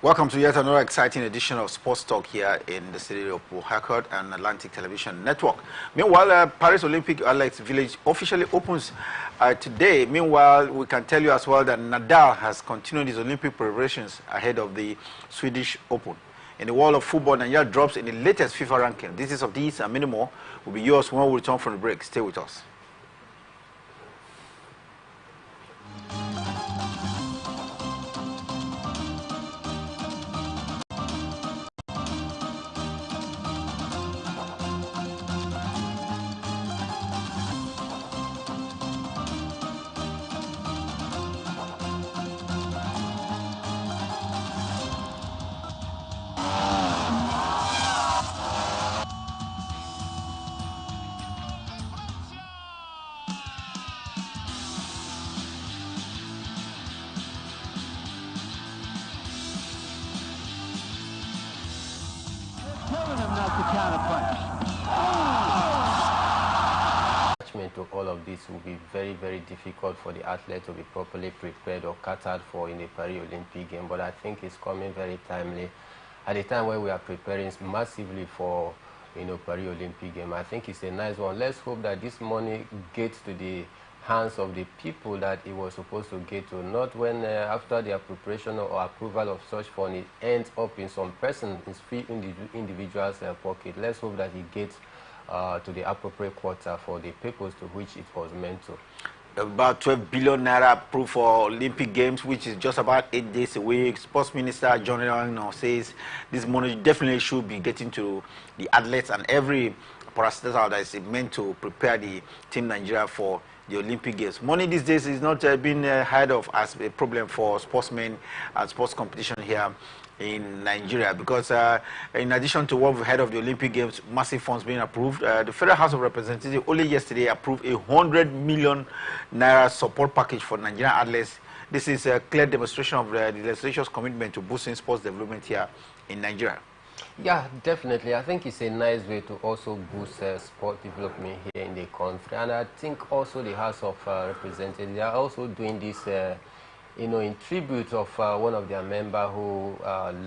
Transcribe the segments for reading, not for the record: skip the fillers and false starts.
Welcome to yet another exciting edition of Sports Talk here in the city of Port Harcourt and Atlantic Television Network. Meanwhile, Paris Olympic Athletics Village officially opens today. Meanwhile, we can tell you as well that Nadal has continued his Olympic preparations ahead of the Swedish Open. In the world of football, Nigeria drops in the latest FIFA ranking. This is of these and many more will be yours when we return from the break. Stay with us. To all of this will be very, very difficult for the athlete to be properly prepared or catered for in the Paris Olympic game. But I think it's coming very timely at a time where we are preparing massively for Paris Olympic game. I think it's a nice one. Let's hope that this money gets to the hands of the people that it was supposed to get to, not when after their preparation or approval of such fund it ends up in some person, in free individual's pocket. Let's hope that it gets to the appropriate quarter for the purpose to which it was meant to. About 12 billion naira approved for Olympic Games, which is just about 8 days away. Sports Minister John now says this money definitely should be getting to the athletes and every parastatal that is meant to prepare the Team Nigeria for the Olympic Games. Money these days is not being heard of as a problem for sportsmen and sports competition here in Nigeria, because in addition to what we've heard of the Olympic Games, massive funds being approved, the Federal House of Representatives only yesterday approved a 100 million naira support package for Nigerian athletes. This is a clear demonstration of the legislature's commitment to boosting sports development here in Nigeria. Yeah, definitely. I think it's a nice way to also boost sport development here in the country. And I think also the House of Representatives, they are also doing this in tribute of one of their members who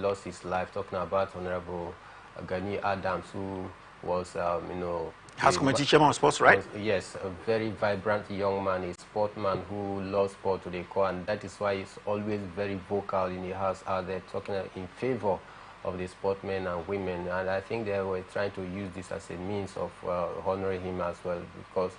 lost his life, talking about Honorable Gani Adams, who was, House Committee Chairman of Sports, right? Yes, a very vibrant young man, a sportsman who loves sport to the core, and that is why he's always very vocal in the House out there, talking in favor of the sportsmen and women. And I think they were trying to use this as a means of honoring him as well, because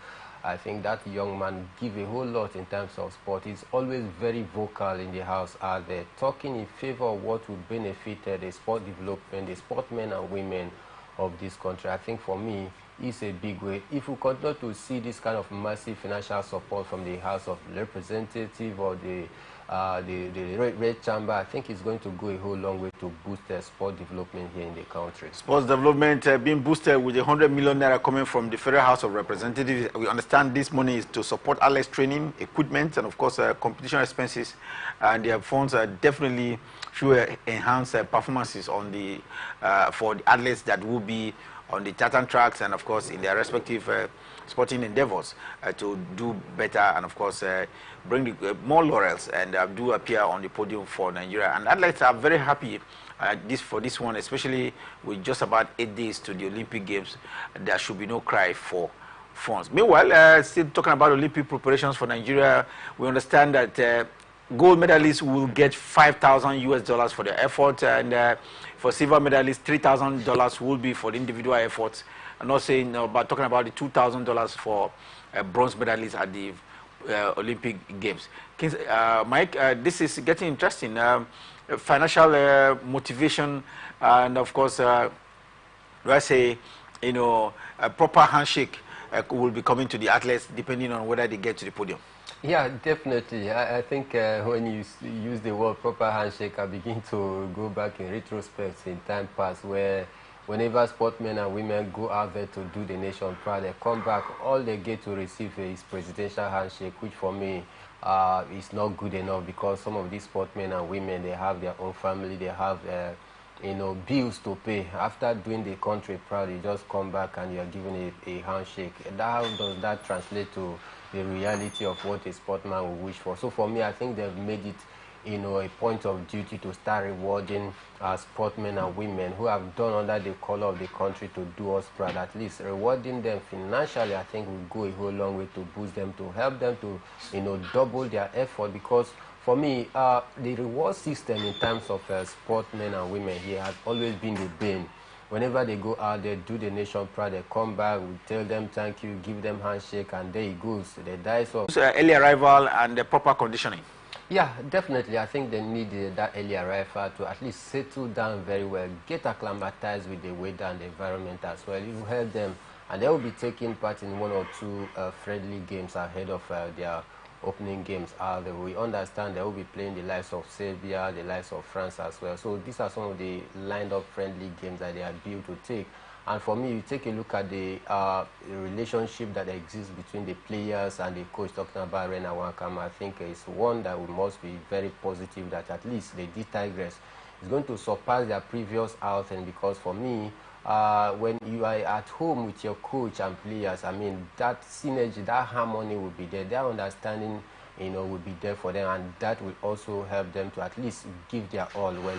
I think that young man give a whole lot in terms of sport. He's always very vocal in the House out there, talking in favor of what would benefit the sport development, the sportsmen and women of this country. I think for me, it's a big way. If we continue to see this kind of massive financial support from the House of Representatives or the Red Chamber, I think it's going to go a whole long way to boost sport development here in the country. Sports development being boosted with 100 million naira coming from the Federal House of Representatives. We understand this money is to support athletes training, equipment, and of course competition expenses. And their funds are definitely should enhance performances on the for the athletes that will be on the tartan tracks and of course in their respective sporting endeavors to do better and of course bring more laurels and do appear on the podium for Nigeria. And athletes are very happy for this one, especially with just about 8 days to the Olympic Games. There should be no cry for funds. Meanwhile, still talking about Olympic preparations for Nigeria, we understand that gold medalists will get $5,000 for their effort, and for silver medalists, $3,000 will be for the individual efforts. I'm not saying about talking about the $2,000 for bronze medalists at the Olympic Games. Mike, this is getting interesting. Financial motivation, and of course, let's say a proper handshake will be coming to the athletes depending on whether they get to the podium. Yeah, definitely. I think when you use the word proper handshake, I begin to go back in retrospect in time past, where whenever sportsmen and women go out there to do the nation proud, they come back, all they get to receive is presidential handshake, which for me is not good enough, because some of these sportsmen and women, they have their own family, they have bills to pay. After doing the country proud, you just come back and you are given a handshake. How does that translate to the reality of what a sportsman will wish for? So for me, I think they've made it a point of duty to start rewarding sportsmen and women who have done under the color of the country to do us proud. At least rewarding them financially, I think, will go a whole long way to boost them, to help them to double their effort. Because for me, the reward system in terms of sportsmen and women here has always been the bane. Whenever they go out there, do the nation proud, they come back, we tell them thank you, give them handshake, and there it goes. They die. So early arrival and the proper conditioning. Yeah, definitely. I think they need that early arrival to at least settle down very well, get acclimatized with the weather and the environment as well. You help them, and they will be taking part in 1 or 2 friendly games ahead of their opening games. We understand they will be playing the likes of Serbia, the likes of France as well. So these are some of the lined-up friendly games that they are due to take. And for me, you take a look at the relationship that exists between the players and the coach, talking about Rena Wankama. I think it's one that we must be very positive that at least the D Tigress is going to surpass their previous outing, because for me, when you are at home with your coach and players, I mean, that synergy, that harmony will be there. Their understanding, will be there for them, and that will also help them to at least give their all when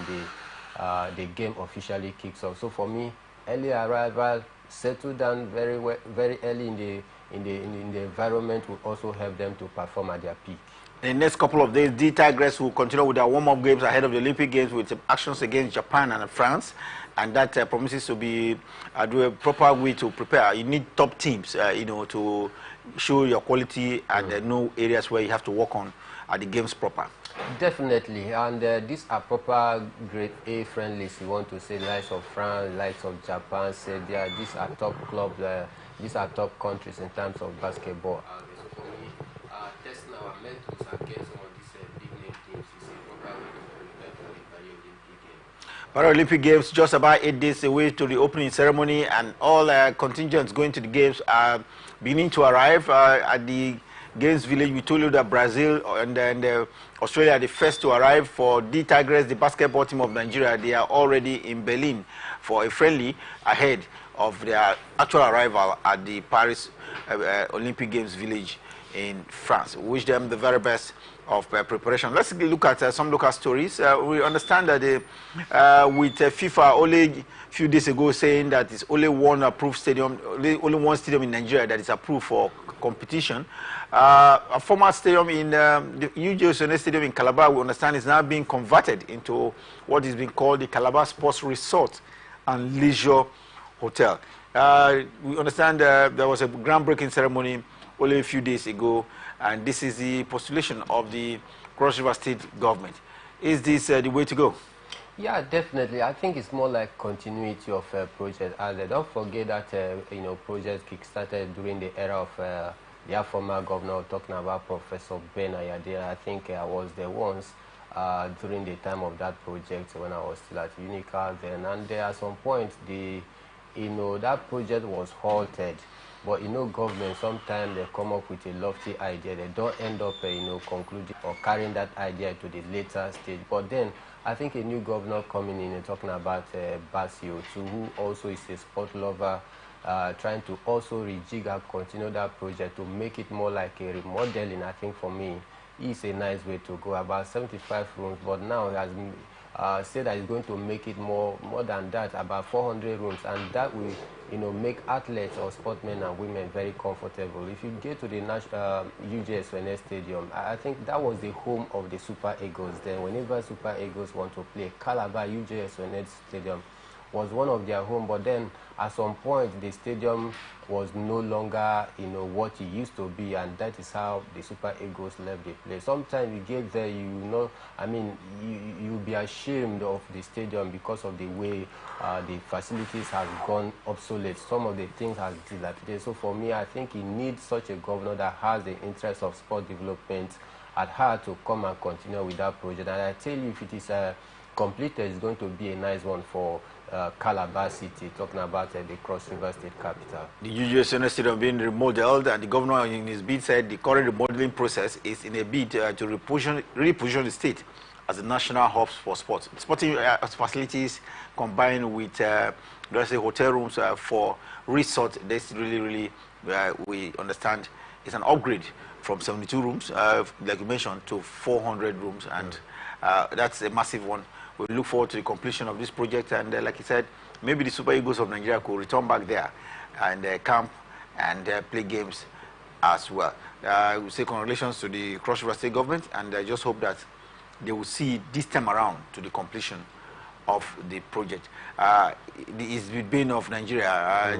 the game officially kicks off. So for me, early arrival, settle down very well, very early in the environment will also help them to perform at their peak. In the next couple of days, the Tigress will continue with their warm-up games ahead of the Olympic Games with actions against Japan and France, and that promises to be a proper way to prepare. You need top teams, to show your quality and know areas where you have to work on at the games proper. Definitely, and these are proper grade A friendlies. You want to say the likes of France, the likes of Japan, Serbia. These are top clubs. These are top countries in terms of basketball. So for me, testing our mentals against some of these big name teams is a proper way to prepare for the Paralympic Games. Paralympic Games just about 8 days away to the opening ceremony, and all contingents going to the games are beginning to arrive at the Games Village. We told you that Brazil and then Australia are the first to arrive. For the Tigers, the basketball team of Nigeria, they are already in Berlin for a friendly ahead of their actual arrival at the Paris Olympic Games Village in France. We wish them the very best of preparation. Let's look at some local stories. We understand that with FIFA only a few days ago saying that it's only one approved stadium, only one stadium in Nigeria that is approved for competition. A former stadium in the UJSON Stadium in Calabar, we understand, is now being converted into what is being called the Calabar Sports Resort and Leisure Hotel. We understand there was a groundbreaking ceremony only a few days ago, and this is the postulation of the Cross River State government. Is this the way to go? Yeah, definitely. I think it's more like continuity of project. Don't forget that projects kick-started during the era of their former governor, talking about Professor Ben Ayade. I think I was there once during the time of that project when I was still at Unical then, and there at some point that project was halted. But government, sometimes they come up with a lofty idea. They don't end up concluding or carrying that idea to the later stage. But then I think a new governor coming in and talking about Basio, who also is a sport lover, trying to also rejig and continue that project to make it more like a remodeling. I think for me, it's a nice way to go. About 75 rooms, but now he has said that he's going to make it more than that, about 400 rooms, and that will make athletes or sportsmen and women very comfortable. If you get to the UJSON Stadium, I think that was the home of the Super Eagles. Then whenever Super Eagles want to play, Calabar UJSON Stadium was one of their home. But then at some point the stadium was no longer what it used to be, and that is how the Super Eagles left the place. Sometimes you get there, you'll be ashamed of the stadium because of the way the facilities have gone obsolete. Some of the things have dilapidated. So for me, I think he needs such a governor that has the interest of sport development at heart to come and continue with that project. And I tell you, if it is completed, it's going to be a nice one for Calabar City, talking about the Cross River State capital. The UGSN Stadium being remodeled, and the governor in his bid said the current remodeling process is in a bid to reposition the state as a national hub for sports. Sporting facilities combined with let's say hotel rooms for resort. This really we understand is an upgrade from 72 rooms, like you mentioned, to 400 rooms, and that's a massive one. We look forward to the completion of this project, and like you said, maybe the Super Eagles of Nigeria could return back there and camp and play games as well. We say congratulations to the Cross River State government, and I just hope that they will see this time around to the completion of the project. It's the bane of Nigeria.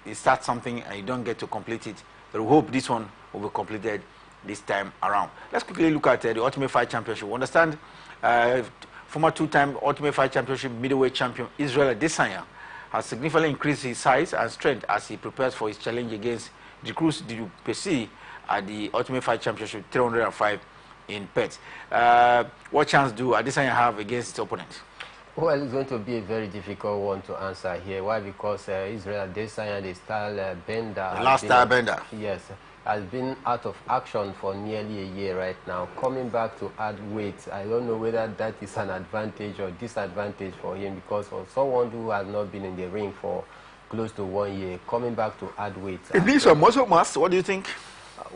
You start something and you don't get to complete it. But we hope this one will be completed this time around. Let's quickly look at the Ultimate Fight Championship. We understand former two-time Ultimate Fight Championship middleweight champion Israel Adesanya has significantly increased his size and strength as he prepares for his challenge against Dricus du Plessis at the Ultimate Fight Championship 305 in Perth. What chance do Adesanya have against his opponent? Well, it's going to be a very difficult one to answer here. Why? Because Israel Adesanya, the style bender, the last style bender, yes, has been out of action for nearly a year right now. Coming back to add weight, I don't know whether that is an advantage or disadvantage for him, because for someone who has not been in the ring for close to 1 year, coming back to add weight. It needs some muscle mass. What do you think?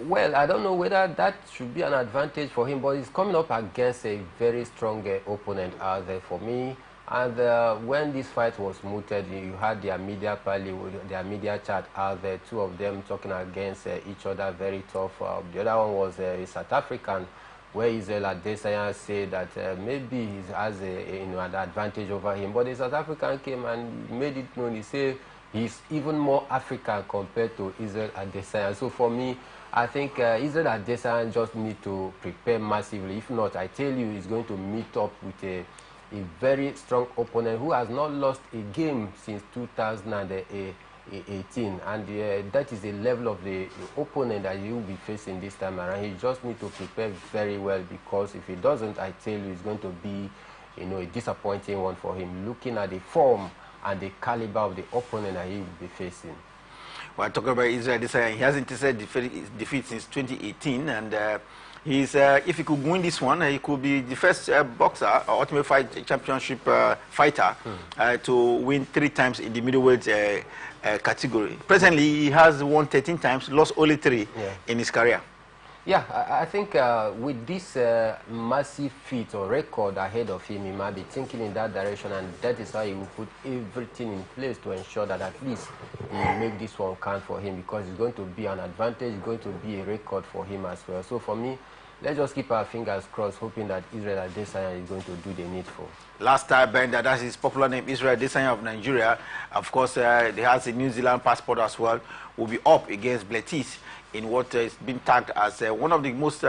Well, I don't know whether that should be an advantage for him, but he's coming up against a very strong opponent out there for me. And when this fight was mooted, you had their media pally, their media chat out there, two of them talking against each other, very tough. The other one was a South African, where Israel Adesanya said that maybe he has an advantage over him. But the South African came and made it known. He said he's even more African compared to Israel Adesanya. So for me, I think Israel Adesanya just need to prepare massively. If not, I tell you, he's going to meet up with a very strong opponent who has not lost a game since 2018, and that is the level of the opponent that he will be facing this time around. He just needs to prepare very well, because if he doesn't, I tell you, it's going to be, a disappointing one for him, looking at the form and the caliber of the opponent that he will be facing. We're talking about Israel Adesanya. He hasn't tasted defeat since 2018, and if he could win this one, he could be the first boxer, or Ultimate Fight Championship fighter, to win 3 times in the middleweight category. Presently, he has won 13 times, lost only 3 in his career. Yeah, I think with this massive feat or record ahead of him, he might be thinking in that direction, and that is how he will put everything in place to ensure that at least he will make this one count for him, because it's going to be an advantage, it's going to be a record for him as well. So for me, let's just keep our fingers crossed, hoping that Israel Adesanya is going to do the needful. Last time bender, that's his popular name, Israel Adesanya of Nigeria. Of course, he has a New Zealand passport as well. Will be up against Plessis in what is being tagged as one of the most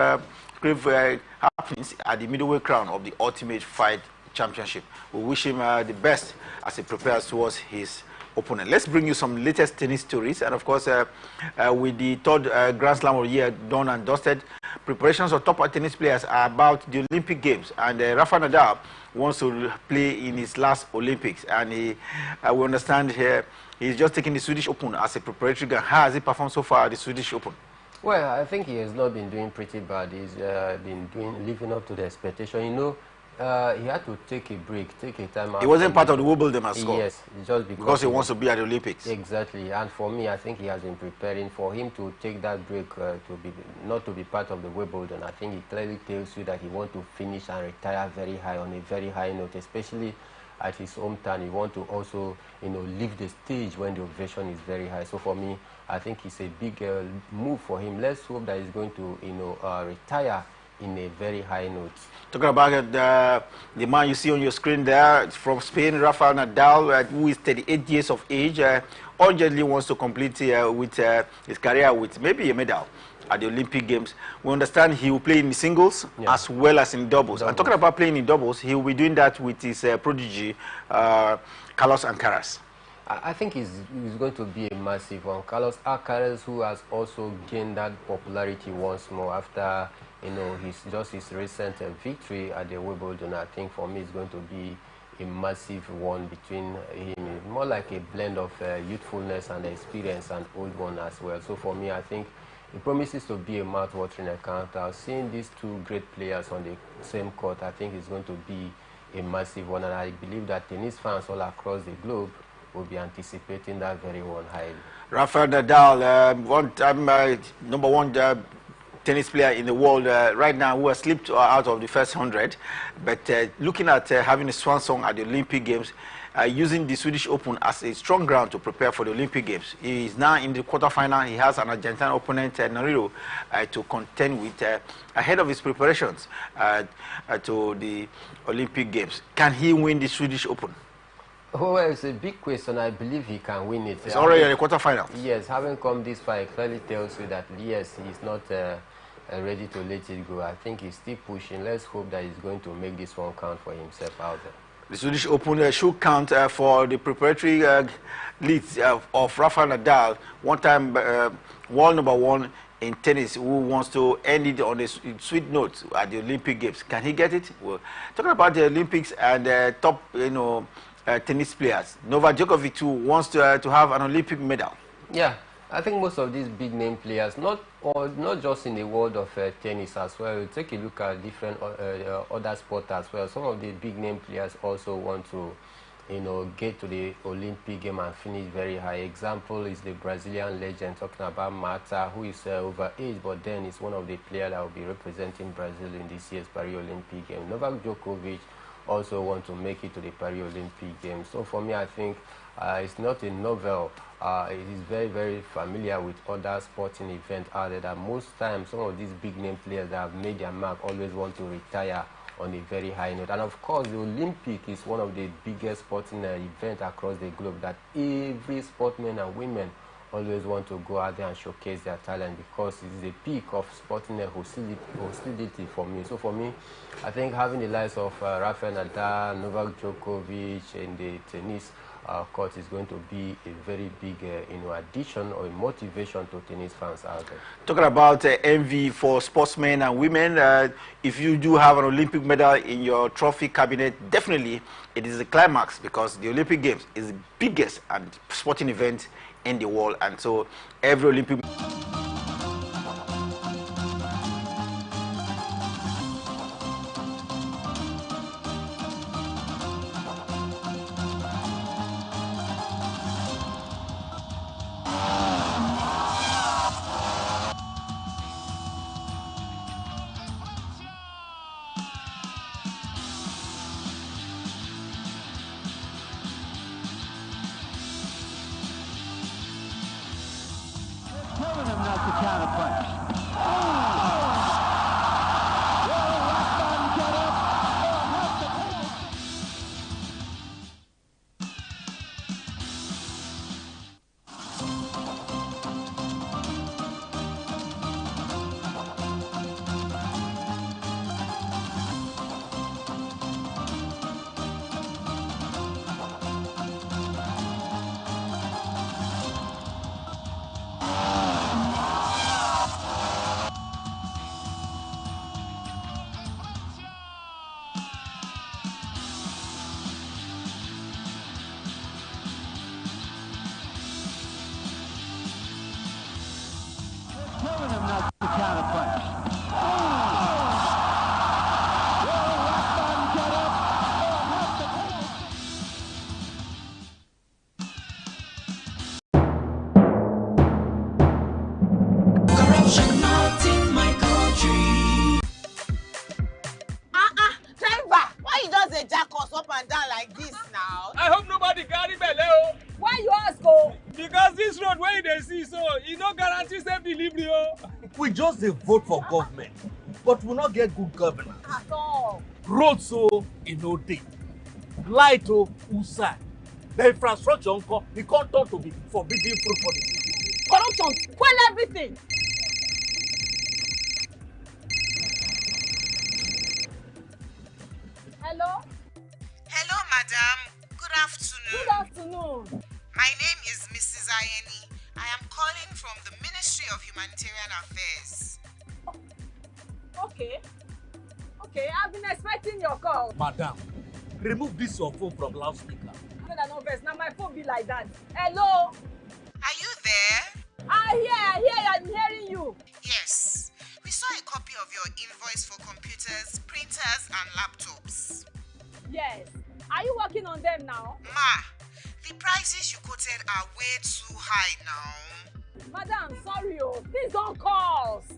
grave happenings at the middleweight crown of the Ultimate Fight Championship. We wish him the best as he prepares towards his opponent. Let's bring you some latest tennis stories, and of course, with the 3rd Grand Slam of the year done and dusted, preparations of top tennis players are about the Olympic Games, and Rafa Nadal wants to play in his last Olympics, and we understand here he's just taking the Swedish Open as a preparatory game. How has he performed so far at the Swedish Open? Well, I think he has not been doing pretty bad. He's been living up to the expectation. He had to take a break, take a time out. He wasn't part of the Wimbledon as well. Yes, just because he wants to be at the Olympics. Exactly, and for me, I think he has been preparing. For him to take that break, not to be part of the Wimbledon, I think he clearly tells you that he wants to finish and retire very high, on a very high note, especially at his hometown. He wants to also, leave the stage when the ovation is very high. So for me, I think it's a big move for him. Let's hope that he's going to, retire in a very high note. Talking about the man you see on your screen there from Spain, Rafael Nadal, who is 38 years of age, urgently wants to complete with his career with maybe a medal at the Olympic Games. We understand he will play in singles as well as in doubles. And talking about playing in doubles, he will be doing that with his prodigy, Carlos Alcaraz. I think he's going to be a massive one. Carlos Alcaraz, who has also gained that popularity once more after his recent victory at the Wimbledon, I think for me it's going to be a massive one between him. It's more like a blend of youthfulness and experience and old one as well. So for me, I think it promises to be a mouth-watering encounter. Seeing these two great players on the same court, I think it's going to be a massive one, and I believe that tennis fans all across the globe will be anticipating that very one highly. Rafael Nadal, number one tennis player in the world right now, who has slipped out of the first 100, but looking at having a swan song at the Olympic Games, using the Swedish Open as a strong ground to prepare for the Olympic Games. He is now in the quarterfinal. He has an Argentine opponent, Noriro, to contend with ahead of his preparations to the Olympic Games. Can he win the Swedish Open? Oh, well, it's a big question. I believe he can win it. It's already in the quarterfinal. Yes, having come this far, it clearly tells you that, yes, he's not ready to let it go. I think he's still pushing. Let's hope that he's going to make this one count for himself out there. The Swedish Open should count for the preparatory leads of Rafael Nadal, one-time world number one in tennis, who wants to end it on a sweet note at the Olympic Games. Can he get it? Well, talking about the Olympics and top, tennis players, Novak Djokovic too wants to have an Olympic medal. Yeah, I think most of these big name players, not just in the world of tennis as well. Take a look at different other sports as well. Some of the big name players also want to, get to the Olympic game and finish very high. Example is the Brazilian legend, talking about Mata, who is over age, but then is one of the players that will be representing Brazil in this year's Paris Olympic game. Novak Djokovic also want to make it to the Paris Olympic Games. So for me, I think it's not a novel. It is very, very familiar with other sporting events out there, that most times some of these big name players that have made their mark always want to retire on a very high note. And of course, the Olympic is one of the biggest sporting events across the globe that every sportsman and women always want to go out there and showcase their talent, because it is a peak of sporting hostility for me. So for me, I think having the likes of Rafael Nadal, Novak Djokovic in the tennis court is going to be a very big addition or a motivation to tennis fans out there. Talking about envy for sportsmen and women, if you do have an Olympic medal in your trophy cabinet, definitely it is a climax, because the Olympic Games is the biggest and sporting event in the world, and so every Olympic telling him not to counterpunch. Telling him not to counterpunch. Corruption not in my country. Driver, why you just dey jack us up and down like this now? I hope nobody carry belle. Why you ask oh? Because this road where they see, so it no guarantee safe delivery. We just dey vote for government, but we not get good governance. At all. Road so e no dey, light usai, the infrastructure nko e come turn to be forbidden fruit for the city. Corruption, spoil everything. Hello? Hello, madam. Good afternoon. Good afternoon. My name is Mrs. Ayeni. I am calling from the Ministry of Humanitarian Affairs. Okay. Okay, I've been expecting your call. Madam, remove this your phone from loudspeaker. No vex. Now my phone be like that. Hello? Are you there? I hear, I'm hearing you. Yes. We saw a copy of your invoice for computers, printers, and laptops. Yes. Are you working on them now? Ma, the prices you quoted are way too high now. Madam, sorry, please don't cost.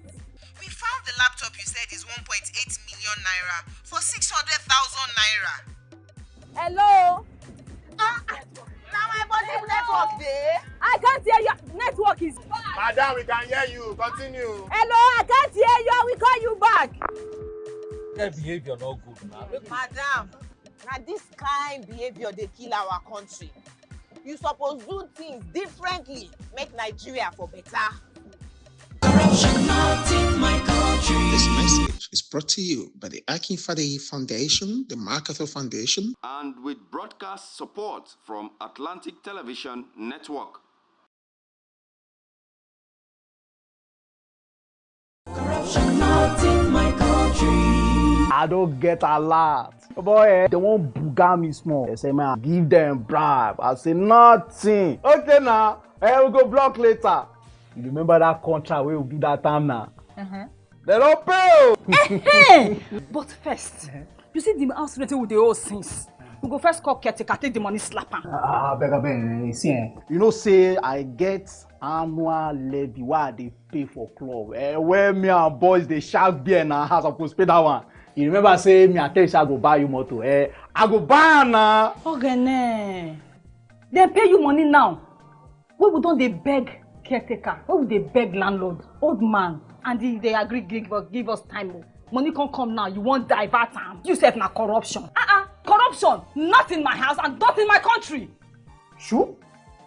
We found the laptop you said is 1.8 million naira for 600,000 naira. Hello? Now my body network there. I can't hear you. Network is bad. Madam, we can hear you. Continue. Hello, I can't hear you. I will call you back. Their behavior not good now. Madam, now this kind behavior they kill our country. You suppose do things differently, make Nigeria for better. Corruption not in my country. This message is brought to you by the Akinfade Foundation, the MacArthur Foundation, and with broadcast support from Atlantic Television Network. Corruption not in my country. I don't get a lot. Boy, they won't buga me small. They say, man, give them bribe. I say, nothing. Okay, now, we'll go block later. You remember that contract we will do that time now? They don't pay. But first, you see the house rented with the old things. We go first call caretaker, take the money, slap him. Beg, see, you know, say I get annual levy why they pay for club. Where me and boys they shark beer in our house, I could pay that one. You remember say me and tell you I go buy you motor. I go buy now. Okay, they pay you money now. Why we don't they beg caretaker? Why would they beg landlord, old man, and they agree give us time? Money can't come now. You won't divert time. You said na corruption. Corruption, not in my house and not in my country. Sure?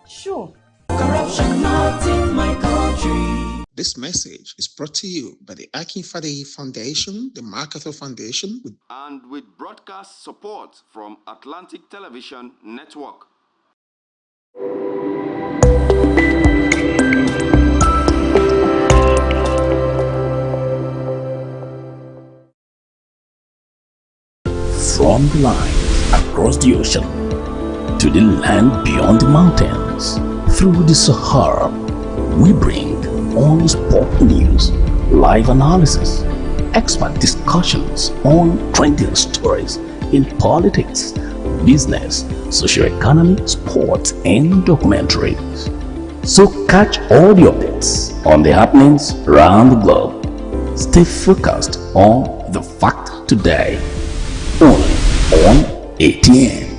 Sure. Corruption not in my country. This message is brought to you by the Akinfade Foundation, the MacArthur Foundation, and with broadcast support from Atlantic Television Network. From the line across the ocean to the land beyond the mountains, through the Sahara, we bring on sport news, live analysis, expert discussions on trending stories in politics, business, socio-economy, sports, and documentaries. So catch all the updates on the happenings around the globe. Stay focused on the fact today. Only on ATN.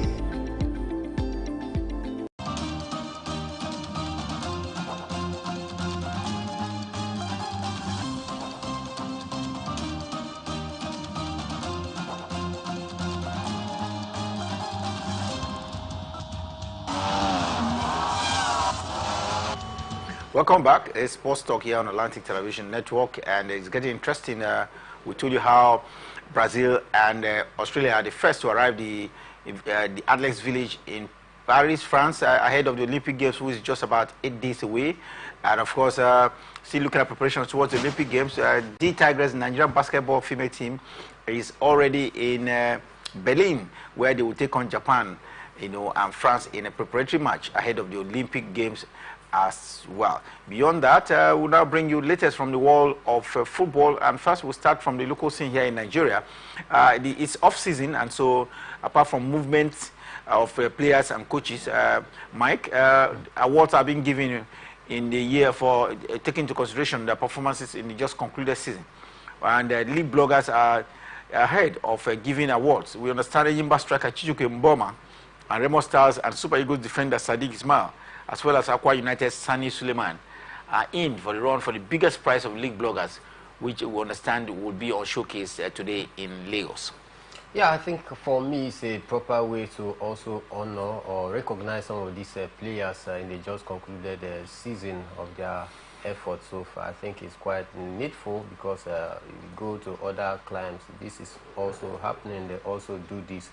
Welcome back. It's Sports Talk here on Atlantic Television Network, and it's getting interesting. We told you how Brazil and Australia are the first to arrive the Athletes Village in Paris, France, ahead of the Olympic Games, which is just about 8 days away. And of course, still looking at preparations towards the Olympic Games. The Tigers Nigerian basketball female team is already in Berlin, where they will take on Japan, and France in a preparatory match ahead of the Olympic Games as well. Beyond that, we'll now bring you latest from the world of football, and first we'll start from the local scene here in Nigeria. It's off-season, and so apart from movement of players and coaches, Mike, awards are being given in the year for taking into consideration the performances in the just concluded season, and league bloggers are ahead of giving awards. We understand Yimba striker Chijuke Mboma and Remo Stars and Super Eagles defender Sadiq Ismail, as well as Aqua United Sani Suleiman, are in for the run for the biggest prize of league bloggers, which we understand will be on showcase today in Lagos. Yeah, I think for me it's a proper way to also honor or recognize some of these players in the just concluded season of their efforts so far. I think it's quite needful because you go to other climes, this is also happening. They also do this.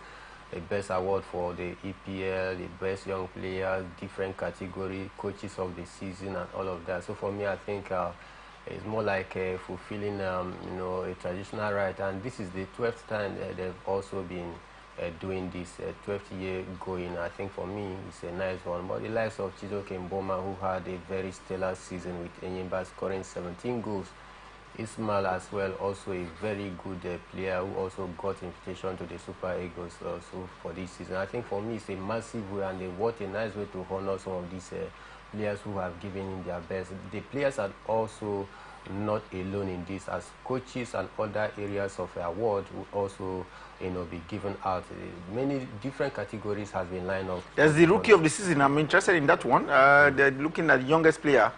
The best award for the EPL, the best young players, different category, coaches of the season and all of that. So for me, I think It's more like fulfilling, you know, a traditional right. And this is the 12th time they've also been doing this 12th year going. I think for me, it's a nice one. But the likes of Chizoke Mboma, who had a very stellar season with Enyimba scoring 17 goals. Ismail as well, also a very good player who also got invitation to the Super Eagles also for this season. I think for me it's a massive way, and what a nice way to honor some of these players who have given in their best. The players are also not alone in this, as coaches and other areas of award will also, you know, be given out. Many different categories have been lined up. There's the rookie of the season. I'm interested in that one. They're looking at the youngest player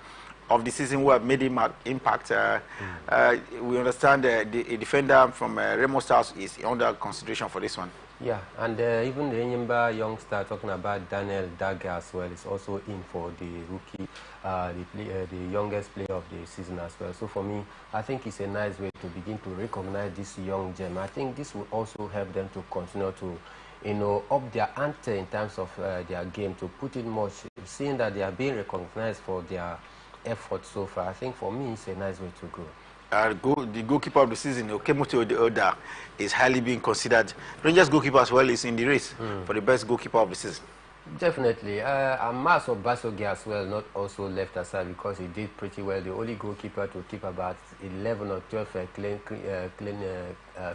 of the season who have made impact. We understand a defender from Remo Stars is under consideration for this one. Yeah, and even the Enyimba youngster, talking about Daniel Dagger as well, is also in for the rookie, the youngest player of the season as well. So for me, I think it's a nice way to begin to recognize this young gem. I think this will also help them to continue to, you know, up their ante in terms of their game, to put it much, seeing that they are being recognized for their effort so far. I think for me, it's a nice way to go. The goalkeeper of the season, Okemoto Oda, is highly being considered. Rangers goalkeeper as well is in the race for the best goalkeeper of the season. Definitely. Amas Obasoge as well, not also left aside, because he did pretty well. The only goalkeeper to keep about 11 or 12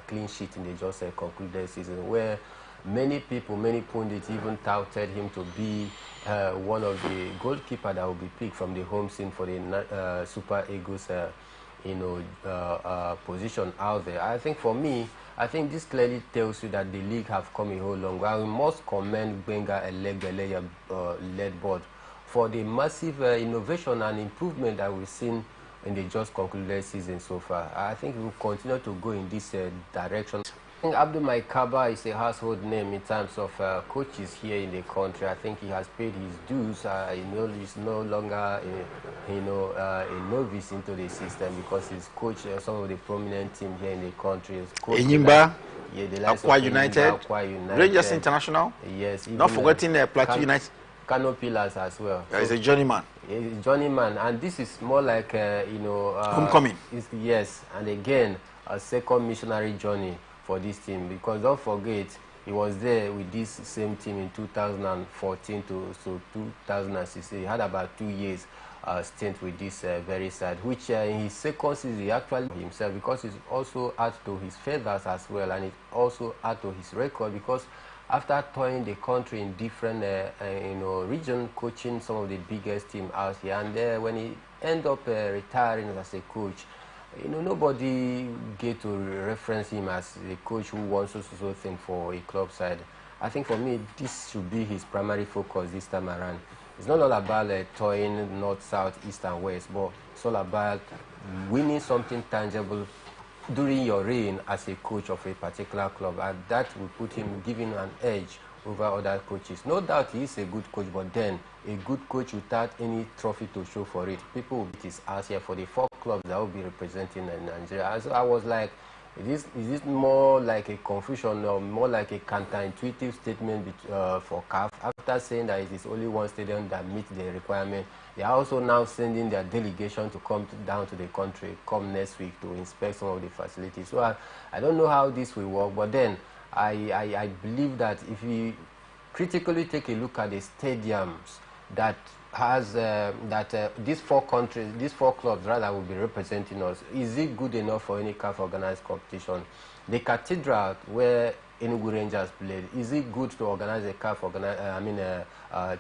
clean sheet in the just concluded season, where many people, many pundits even touted him to be one of the goalkeeper that will be picked from the home scene for the Super Eagles you know, position out there. I think for me, I think this clearly tells you that the league have come a whole long way. We must commend Benga Elegbele led board for the massive innovation and improvement that we've seen in the just concluded season so far. I think we will continue to go in this direction. I think Abdul Maikaba is a household name in terms of coaches here in the country. I think he has paid his dues. He's no longer a novice into the system, because he's coached some of the prominent team here in the country. Enyimba, Akwa United, Rangers International. Yes. Not forgetting Plateau United. Kano Pillars as well. He's a journeyman. He's a journeyman, and this is more like homecoming. Yes, and again a second missionary journey for this team, because don't forget, he was there with this same team in 2014 to 2016. He had about 2 years stint with this very side, which in his second season he actually himself, because it also adds to his feathers as well, and it also adds to his record, because after touring the country in different region, coaching some of the biggest teams out here, and when he ended up retiring as a coach, you know, nobody get to reference him as a coach who wants to do thing for a club side. I think for me, this should be his primary focus this time around. It's not all about toying north, south, east, and west, but it's all about winning something tangible during your reign as a coach of a particular club, and that will put him, giving an edge over other coaches. No doubt he is a good coach, but then a good coach without any trophy to show for it. People will beat his ass here for the 4 clubs that will be representing Nigeria. And so I was like, is this more like a confusion or more like a counterintuitive statement for CAF, after saying that it is only one stadium that meets the requirement? They are also now sending their delegation to come down to the country come next week to inspect some of the facilities. So I don't know how this will work, but then I believe that if we critically take a look at the stadiums that has these 4 countries, these 4 clubs rather, will be representing us, is it good enough for any CAF organized competition? The Cathedral where Enugu Rangers played, is it good to organize a CAF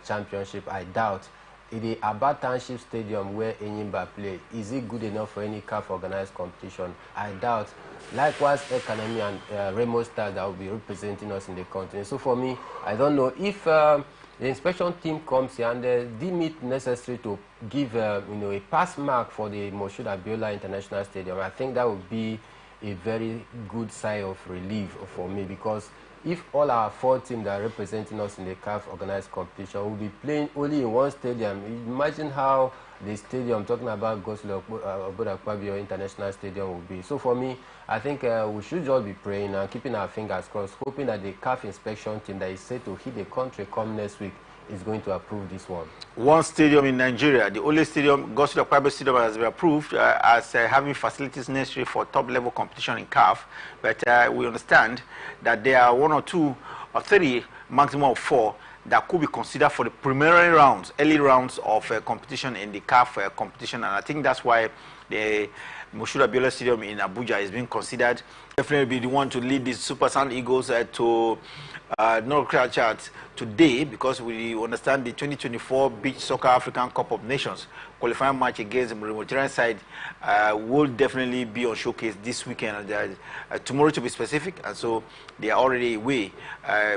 championship? I doubt. The Aba Township Stadium where Enyimba played, is it good enough for any CAF organized competition? I doubt. Likewise, Economy and Remo Stars that will be representing us in the country. So for me, I don't know if the inspection team comes here and deem it necessary to give a pass mark for the Moshood Abiola International Stadium. I think that would be a very good sign of relief for me, because if all our 4 teams that are representing us in the CAF organized competition will be playing only in one stadium, imagine how the stadium, talking about Goslow Akpabio International Stadium, will be. So for me, I think we should just be praying and keeping our fingers crossed, hoping that the CAF inspection team that is set to hit the country come next week is going to approve this one? One stadium in Nigeria, the only stadium, Gospel Private Stadium, has been approved as having facilities necessary for top-level competition in CAF. But we understand that there are 1 or 2 or 3, maximum of 4, that could be considered for the preliminary rounds, early rounds of competition in the CAF competition. And I think that's why the Moshood Abiola Stadium in Abuja is being considered. Definitely be the one to lead the Super Sound Eagles to knockout chart today, because we understand the 2024 Beach Soccer African Cup of Nations qualifying match against the Mauritanian side will definitely be on showcase this weekend, tomorrow to be specific, and so they are already away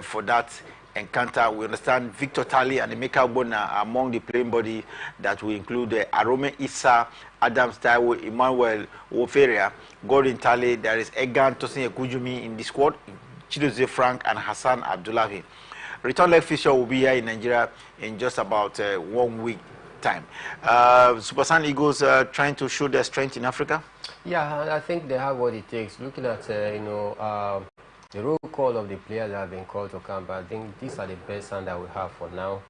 for that encounter. We understand Victor Tali and Emeka Bona are among the playing body that will include Arome Issa, Adams Taiwo, Emmanuel Woferia, Gordon Tali. There is Egan Tosin Ekujumi in the squad, Chidozie Frank and Hassan Abdullahi. Return leg fixture will be here in Nigeria in just about 1 week time. Super Sun Eagles trying to show their strength in Africa. Yeah, I think they have what it takes. Looking at the roll call of the players that have been called to camp, I think these are the best hand that we have for now.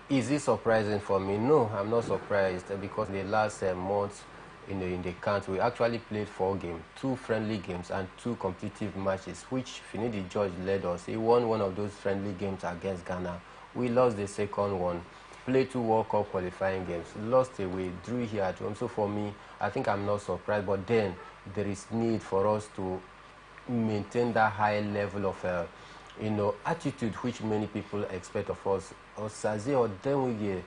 Is it surprising for me? No, I'm not surprised, because the last months in the country, we actually played 4 games, 2 friendly games and 2 competitive matches, which Finidi George led us. He won one of those friendly games against Ghana. We lost the second one. Played 2 World Cup qualifying games, lost away, drew here at home. So for me, I think I'm not surprised. But then there is need for us to maintain that high level of attitude which many people expect of us. Osaze Odenwuye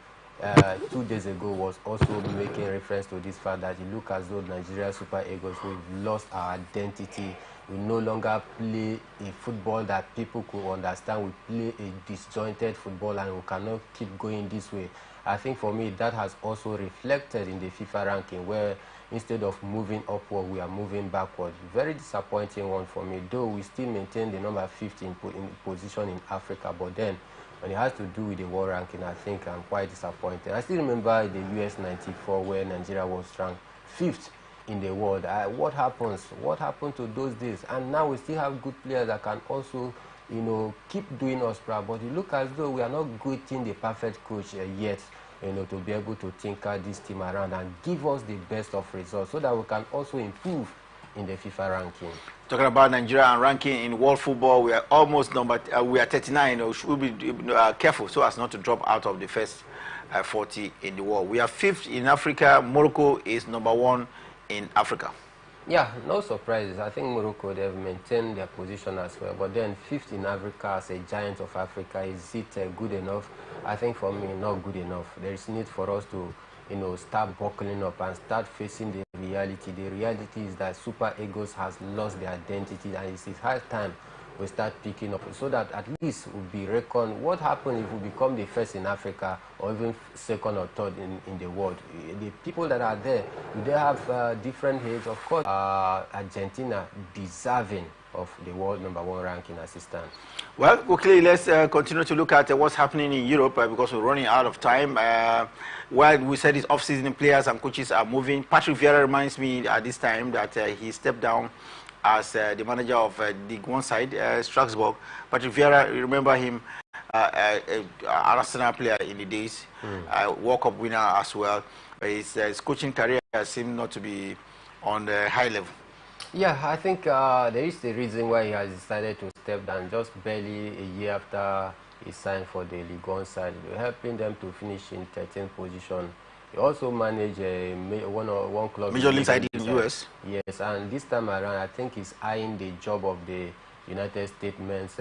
2 days ago was also making reference to this fact that it looks as though Nigeria Super Eagles, we've lost our identity. We no longer play a football that people could understand. We play a disjointed football, and we cannot keep going this way. I think for me that has also reflected in the FIFA ranking, where instead of moving upward, we are moving backward. Very disappointing one for me, though we still maintain the number 15 position in Africa. But then when it has to do with the world ranking, I think I'm quite disappointed. I still remember the US 94, where Nigeria was ranked 5th in the world. What happens? What happened to those days? And now we still have good players that can also, keep doing us proud. But it looks as though we are not getting the perfect coach yet, to be able to tinker this team around and give us the best of results, so that we can also improve in the FIFA ranking. Talking about Nigeria and ranking in world football, we are almost we are 39. Should be careful so as not to drop out of the first 40 in the world. We are 5th in Africa. Morocco is number 1 in Africa. Yeah, no surprises. I think Morocco, they've maintained their position as well. But then 5th in Africa as a giant of Africa, is it good enough? I think for me, not good enough. There is need for us to, start buckling up and start facing the reality. The reality is that Super Eagles has lost their identity, and it's high time we start picking up, so that at least we'll be reckoned. What happens if we become the first in Africa, or even second or third in the world? The people that are there, do they have different heads? Of course, Argentina deserving of the world #1 ranking assistant. Well, quickly, let's continue to look at what's happening in Europe, because we're running out of time. While we said his off-season players and coaches are moving, Patrick Vieira reminds me at this time that he stepped down as the manager of League One side, Strasbourg. Patrick Vieira, you remember him, an Arsenal player in the days, World Cup winner as well. His coaching career seemed not to be on the high level. Yeah, I think there is a reason why he has decided to step down just barely a year after he signed for the League One side, helping them to finish in 13th position. He also managed one club. Major League side in the US. Yes, and this time around, I think he's eyeing the job of the United States men's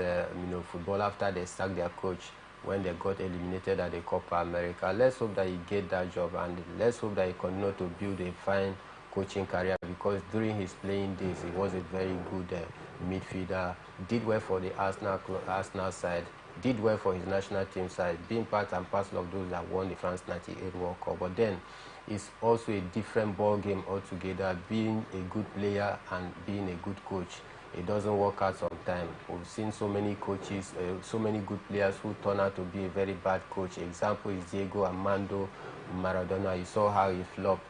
football after they sacked their coach when they got eliminated at the Copa America. Let's hope that he get that job, and let's hope that he continue to build a fine coaching career, because during his playing days, he was a very good midfielder, did well for the Arsenal side, did well for his national team side, being part and parcel of those that won the France 98 World Cup. But then it's also a different ball game altogether, being a good player and being a good coach. It doesn't work out sometimes. We've seen so many coaches, so many good players who turn out to be a very bad coach. Example is Diego Armando Maradona. You saw how he flopped.